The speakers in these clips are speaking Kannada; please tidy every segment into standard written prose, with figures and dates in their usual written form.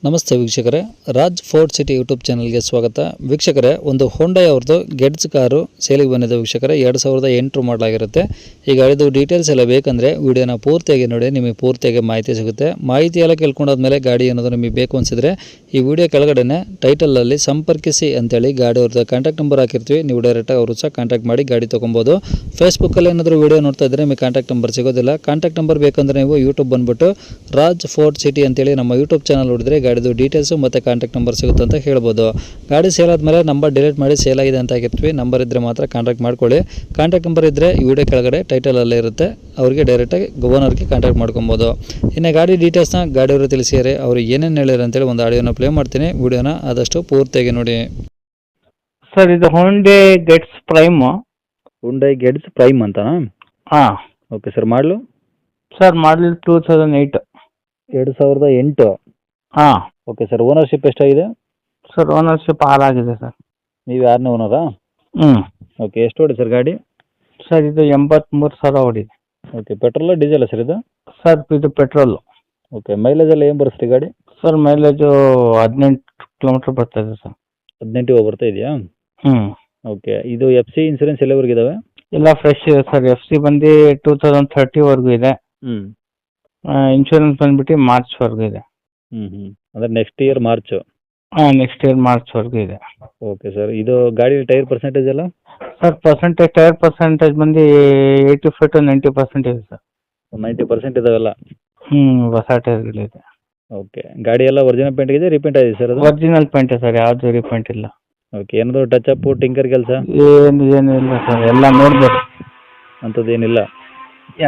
ನಮಸ್ತೆ ವೀಕ್ಷಕರೇ, ರಾಜ್ ಫೋರ್ಟ್ ಸಿಟಿ ಯೂಟ್ಯೂಬ್ ಚಾನಲ್ಗೆ ಸ್ವಾಗತ. ವೀಕ್ಷಕರೇ, ಒಂದು ಹೋಂಡಾ ಅವ್ರದ್ದು ಗೆಟ್ಸ್ ಕಾರು ಸೇಲಿಗೆ ಬಂದಿದೆ ವೀಕ್ಷಕರೇ. 2008 ಮಾಡಲಾಗಿರುತ್ತೆ. ಈ ಗಾಡಿದು ಡೀಟೇಲ್ಸ್ ಎಲ್ಲ ಬೇಕಂದರೆ ವಿಡಿಯೋನ ಪೂರ್ತಿಯಾಗಿ ನೋಡಿ, ನಿಮಗೆ ಪೂರ್ತಿಯಾಗಿ ಮಾಹಿತಿ ಸಿಗುತ್ತೆ. ಮಾಹಿತಿ ಎಲ್ಲ ಕೇಳ್ಕೊಂಡಾದ್ಮೇಲೆ ಗಾಡಿ ಅನ್ನೋದು ನಿಮಗೆ ಬೇಕು ಅನಿಸಿದ್ರೆ ಈ ವಿಡಿಯೋ ಕೆಳಗಡೆ ಟೈಟಲಲ್ಲಿ ಸಂಪರ್ಕಿಸಿ ಅಂತೇಳಿ ಗಾಡಿ ಅವ್ರದ್ದು ಕಾಂಟ್ಯಾಕ್ಟ್ ನಂಬರ್ ಹಾಕಿರ್ತೀವಿ. ನೀವು ಡೈರೆಕ್ಟಾಗಿ ಅವರು ಸಹ ಕಾಂಟ್ಯಾಕ್ಟ್ ಮಾಡಿ ಗಾಡಿ ತೊಗೊಬೋದು. ಫೇಸ್ಬುಕ್ಕಲ್ಲಿ ಏನಾದರೂ ವಿಡಿಯೋ ನೋಡ್ತಾ ಇದ್ದರೆ ನಿಮಗೆ ಕಾಂಟ್ಯಾಕ್ಟ್ ನಂಬರ್ ಸಿಗೋದಿಲ್ಲ. ಕಾಂಟ್ಯಾಕ್ಟ್ ನಂಬರ್ ಬೇಕಂದರೆ ನೀವು ಯೂಟ್ಯೂಬ್ ಬಂದುಬಿಟ್ಟು ರಾಜ್ ಫೋರ್ಟ್ ಸಿಟಿ ಅಂತೇಳಿ ನಮ್ಮ ಯೂಟ್ಯೂಬ್ ಚಾನಲ್ ನೋಡಿದ್ರೆ ಗಾಡಿದು ಡೀಟೇಲ್ಸು ಮತ್ತು ಕಾಂಟ್ಯಾಕ್ಟ್ ನಂಬರ್ ಸಿಗುತ್ತೆ ಅಂತ ಹೇಳ್ಬೋದು. ಗಾಡಿ ಸೇಲ್ ಆದಮೇಲೆ ನಂಬರ್ ಡಿಲೀಟ್ ಮಾಡಿ ಸೇಲ್ ಆಗಿದೆ ಅಂತ ಹಾಕಿರ್ತೀವಿ. ನಂಬರ್ ಇದ್ದರೆ ಮಾತ್ರ ಕಾಂಟ್ಯಾಕ್ಟ್ ಮಾಡ್ಕೊಳ್ಳಿ. ಕಾಂಟ್ಯಾಕ್ಟ್ ನಂಬರ್ ಇದ್ದರೆ ಈ ವಿಡಿಯೋ ಕೆಳಗಡೆ ಟೈಟಲಲ್ಲೇ ಇರುತ್ತೆ, ಅವರಿಗೆ ಡೈರೆಕ್ಟಾಗಿ ಓನರ್ಗೆ ಕಾಂಟ್ಯಾಕ್ಟ್ ಮಾಡ್ಕೊಬೋದು. ಇನ್ನು ಗಾಡಿ ಡೀಟೇಲ್ಸ್ನ ಗಾಡಿಯವರು ತಿಳಿಸಿದರೆ ಅವರು ಏನೇನು ಹೇಳಿದ್ರು ಅಂತೇಳಿ ಒಂದು ಆಡಿಯೋನ ಪ್ಲೇ ಮಾಡ್ತೀನಿ. ವಿಡಿಯೋನ ಆದಷ್ಟು ಪೂರ್ತಿಯಾಗಿ ನೋಡಿ. ಸರ್, ಇದು Hyundai Getz Prime. Hyundai Getz Prime ಅಂತನಾ? ಹಾಂ. Okay sir. Model sir, model 2008. 2008. ಹಾಂ. Okay sir. ಓನರ್ಶಿಪ್ ಎಷ್ಟಾಗಿದೆ? ಸರ್, ಓನರ್ಶಿಪ್ ಆಗಿದೆ ಸರ್. ನೀವು ಯಾರನೇ ಓನರಾ? ಹ್ಞೂ. ಓಕೆ. ಎಷ್ಟು ಓಡಿ ಸರ್ ಗಾಡಿ? ಸರ್, ಇದು 83,000 ಹೊಡಿದೆ. ಓಕೆ. ಪೆಟ್ರೋಲ ಡೀಸೆಲ್ ಸರ್ ಇದು? ಸರ್, ಇದು ಪೆಟ್ರೋಲು. ಓಕೆ. ಮೈಲೇಜ್ ಎಲ್ಲ ಏನು ಬರುತ್ತೆ ಗಾಡಿ? ಸರ್, ಮೈಲೇಜು 18 ಕಿಲೋಮೀಟ್ರ್ ಬರ್ತದೆ ಸರ್. 18 ಬರ್ತಾ ಇದೆಯಾ? ಹ್ಞೂ. ಓಕೆ. ಇದು FC ಇನ್ಸೂರೆನ್ಸ್ ಎಲ್ಲವರೆಗೂ ಇದಾವೆ? ಎಲ್ಲ ಫ್ರೆಶ್ ಇದೆ ಸರ್. FC ಬಂದು 2030ವರೆಗೂ ಇದೆ. ಹ್ಞೂ. ಇನ್ಶೂರೆನ್ಸ್ ಬಂದ್ಬಿಟ್ಟು ಮಾರ್ಚ್ವರೆಗೂ ಇದೆ. ಅಂದರೆ ನೆಕ್ಸ್ಟ್ ಇಯರ್ ಮಾರ್ಚು? ಹಾಂ, ನೆಕ್ಸ್ಟ್ ಇಯರ್ ಮಾರ್ಚ್ವರೆಗೂ ಇದೆ. Okay sir. ಇದು ಗಾಡಿ ಟೈರ್ ಪರ್ಸೆಂಟೇಜ್ ಎಲ್ಲ? ಸರ್, ಟೈರ್ ಪರ್ಸೆಂಟೇಜ್ ಬಂದು 85 to 90% ಇದೆ ಸರ್. 90% ಇದಾವೆಲ್ಲ? ಹೊಸ ಟೈರ್ಗಳಿದೆ. ಓಕೆ. ಗಾಡಿ ಎಲ್ಲ ಒರಿಜಿನಲ್ ಪೇಂಟ್ ಇದೆ, ರೀಪೇಂಟ್ ಆಗಿದೆ ಸರ್ ಅದು? ಒರಿಜಿನಲ್ ಪೇಂಟ್ ಸರ್, ಯಾವುದು ರೀಪೇಂಟ್ ಇಲ್ಲ. ಓಕೆ. ಏನಾದರೂ ಟಚ್ ಅಪ್ ಟಿಂಕರ್ ಕೆಲಸ ಏನು ಇಲ್ಲ ಸರ್, ಎಲ್ಲ ನೋಡ್ಬೇಕು. ಅಂಥದ್ದು ಏನಿಲ್ಲ?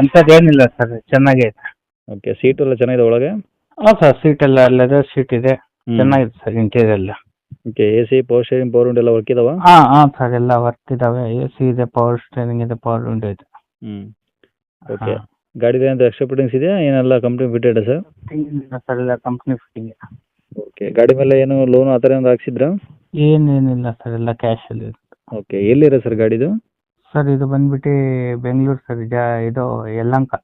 ಅಂಥದ್ದೇನಿಲ್ಲ ಸರ್, ಚೆನ್ನಾಗೇ ಇದೆ. ಓಕೆ. ಸೀಟು ಎಲ್ಲ ಚೆನ್ನಾಗಿದೆ ಒಳಗೆ? ಹಾಂ ಸರ್, ಸೀಟ್ ಎಲ್ಲ ಲೆದರ್ ಸೀಟ್ ಇದೆ, ಚೆನ್ನಾಗಿದೆ ಸರ್. ಇಂಟೀರಿಯರ್ ಎಲ್ಲ okay. AC, power steering, power window ಎಲ್ಲ ವರ್ಕ್ ಇದಾವ? ಹಾಂ ಸರ್, ಎಲ್ಲ ವರ್ಕ್ ಇದಾವೆ. AC ಇದೆ, ಪವರ್ ಸ್ಟೇರಿಂಗ್ ಇದೆ, ಪವರ್ ವಿಂಡೋ ಇದೆ. ಓಕೆ. ಗಾಡಿದು ಏನಾದರೂ ಎಕ್ಸ್ಟ್ರಾ ಫಿಟ್ಟಿಂಗ್ಸ್ ಇದೆಯಾ, ಏನೆಲ್ಲ ಕಂಪ್ನಿ ಫಿಟೆಡ್ ಸರ್? ಸರ್, ಎಲ್ಲ ಕಂಪ್ನಿ ಫಿಟ್ಟಿಂಗ್. ಓಕೆ. ಗಾಡಿ ಮೇಲೆ ಏನು ಲೋನು ಆ ಥರ ಏನಾದ್ರು ಹಾಕ್ಸಿದ್ರಾ? ಏನೇನಿಲ್ಲ ಸರ್, ಎಲ್ಲ ಕ್ಯಾಶಲ್ಲಿ ಇದೆ. ಓಕೆ. ಎಲ್ಲಿದೆ ಸರ್ ಗಾಡಿದು? ಸರ್, ಇದು ಬಂದ್ಬಿಟ್ಟು ಬೆಂಗಳೂರು ಸರ್. ಇದು ಯಲಹಂಕ.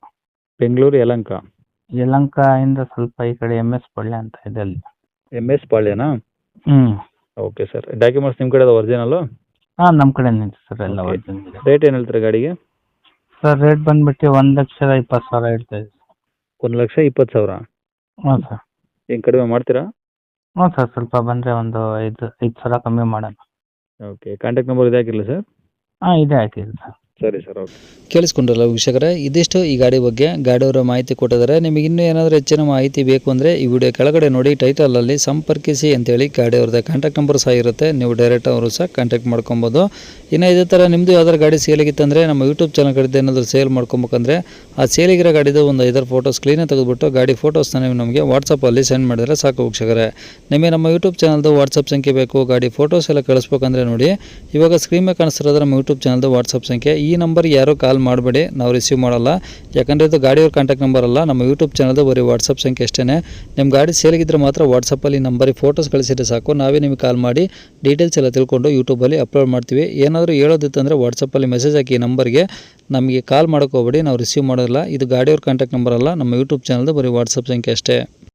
ಬೆಂಗಳೂರು ಯಲಹಂಕ? ಯಲಹಂಕದಿಂದ ಸ್ವಲ್ಪ ಈ ಕಡೆ MS ಪಾಳ್ಯ ಅಂತ ಇದೆ ಅಲ್ಲಿ. MS ಪಾಳ್ಯನಾ? ಹ್ಞೂ. Okay sir. ಡಾಕ್ಯುಮೆಂಟ್ಸ್ ನಿಮ್ಮ ಕಡೆ ಅದ ಒರಿಜಿನಲ್ಲು? ಹಾಂ, ನಮ್ಮ ಕಡೆನೇ ಇದೆ ಸರ್, ಎಲ್ಲ Okay. ಒರಿಜಿನಲ್ ಇದೆ. ರೇಟ್ ಏನು ಹೇಳ್ತೀರಾ ಗಾಡಿಗೆ? ಸರ್, ರೇಟ್ ಬಂದ್ಬಿಟ್ಟು 1,20,000 ಹೇಳ್ತಾ ಇದೆ. 1,20,000? ಹ್ಞೂ ಸರ್. ಏನು ಕಡಿಮೆ ಮಾಡ್ತೀರಾ? ಹ್ಞೂ ಸರ್, ಸ್ವಲ್ಪ ಬಂದರೆ ಒಂದು 5,000 ಕಮ್ಮಿ ಮಾಡೋಣ. ಓಕೆ. ಕಾಂಟ್ಯಾಕ್ಟ್ ನಂಬರ್ ಇದೆ ಹಾಕಿರಲಿ ಸರ್? ಹಾಂ, ಇದೆ ಹಾಕಿದೆ ಸರ್. ಸರಿ ಸರ್. ಓಕೆ. ಕೇಳಿಸ್ಕೊಂಡ್ರಲ್ಲ ವೀಕ್ಷಕರೇ, ಇದಿಷ್ಟು ಈ ಗಾಡಿ ಬಗ್ಗೆ ಗಾಡಿಯವರ ಮಾಹಿತಿ ಕೊಟ್ಟಿದ್ದಾರೆ. ನಿಮಗೆ ಇನ್ನೂ ಏನಾದರೂ ಹೆಚ್ಚಿನ ಮಾಹಿತಿ ಬೇಕು ಅಂದರೆ ಈ ವಿಡಿಯೋ ಕೆಳಗಡೆ ನೋಡಿ ಟೈಟಲಲ್ಲಿ ಸಂಪರ್ಕಿಸಿ ಅಂತೇಳಿ ಗಾಡಿಯವ್ರದ್ದು ಕಾಂಟ್ಯಾಕ್ಟ್ ನಂಬರ್ ಸಹ ಇರುತ್ತೆ. ನೀವು ಡೈರೆಕ್ಟ್ ಅವರು ಸಹ ಕಾಂಟ್ಯಾಕ್ಟ್ ಮಾಡ್ಕೊಬೋದು. ಇನ್ನು ಇದೇ ಥರ ನಿಮ್ಮದು ಯಾವ್ದಾದ್ರು ಗಾಡಿ ಸೇಲಿಗಿತ್ತಂದರೆ ನಮ್ಮ ಯೂಟ್ಯೂಬ್ ಚಾನಲ್ ಕಡೆದು ಏನಾದರೂ ಸೇಲ್ ಮಾಡ್ಕೊಬೇಕಂದ್ರೆ ಆ ಸೇಲಿಗಿರೋ ಗಾಡಿದು ಒಂದು 5 ಫೋಟೋಸ್ ಕ್ಲೀನಾಗಿ ತೆಗೆದುಬಿಟ್ಟು ಗಾಡಿ ಫೋಟೋಸ್ನ ನೀವು ನಮಗೆ ವಾಟ್ಸಪ್ಪಲ್ಲಿ ಸೆಂಡ್ ಮಾಡಿದರೆ ಸಾಕು ವೀಕ್ಷಕರೇ. ನಿಮಗೆ ನಮ್ಮ ಯೂಟ್ಯೂಬ್ ಚಾನಲ್ದು ವಾಟ್ಸಪ್ ಸಂಖ್ಯೆ ಬೇಕು, ಗಾಡಿ ಫೋಟೋಸ್ ಎಲ್ಲ ಕಳಿಸ್ಬೇಕಂದ್ರೆ ನೋಡಿ ಇವಾಗ ಸ್ಕ್ರೀನ್ ಮೇಲೆ ಕಾಣಿಸ್ತಿರೋದು ನಮ್ಮ ಯೂಟ್ಯೂಬ್ ಚಾನಲ್ದು ವಾಟ್ಸಪ್ ಸಂಖ್ಯೆ. ಈ ನಂಬರ್ಗೆ ಯಾರೋ ಕಾಲ್ ಮಾಡಬೇಡಿ, ನಾವು ರಿಸೀವ್ ಮಾಡಲ್ಲ. ಯಾಕಂದರೆ ಇದು ಗಾಡಿಯವ್ರ ಕಾಂಟ್ಯಾಕ್ಟ್ ನಂಬರ್ ಅಲ್ಲ, ನಮ್ಮ ಯೂಟ್ಯೂಬ್ ಚಾನಲ್ದು ಬರೀ ವಾಟ್ಸಪ್ ಸಂಖ್ಯೆ ಅಷ್ಟೇ. ನಿಮ್ಮ ಗಾಡಿ ಸೇಲಿಗಿದ್ರೆ ಮಾತ್ರ ವಾಟ್ಸಪ್ಪಲ್ಲಿ ನಂಬರಿಗೆ ಫೋಟೋಸ್ ಕಳಿಸಿದ್ರೆ ಸಾಕು, ನಾವೇ ನಿಮಗೆ ಕಾಲ್ ಮಾಡಿ ಡೀಟೇಲ್ಸ್ ಎಲ್ಲ ತಿಳ್ಕೊಂಡು ಯೂಟ್ಯೂಬಲ್ಲಿ ಅಪ್ಲೋಡ್ ಮಾಡ್ತೀವಿ. ಏನಾದರೂ ಹೇಳೋದಿತ್ತಂದರೆ ವಾಟ್ಸಪ್ಪಲ್ಲಿ ಮೆಸೇಜ್ ಹಾಕಿ ಈ ನಂಬರ್ಗೆ, ನಮಗೆ ಕಾಲ್ ಮಾಡೋಕೆ ಹೋಗಬೇಡಿ, ನಾವು ರಿಸೀವ್ ಮಾಡೋಲ್ಲ. ಇದು ಗಾಡಿಯವ್ರ ಕಾಂಟ್ಯಾಕ್ಟ್ ನಂಬರ್ ಅಲ್ಲ, ನಮ್ಮ ಯೂಟ್ಯೂಬ್ ಚಾನಲ್ದು ಬರೀ ವಾಟ್ಸಪ್ ಸಂಖ್ಯೆ ಅಷ್ಟೇ.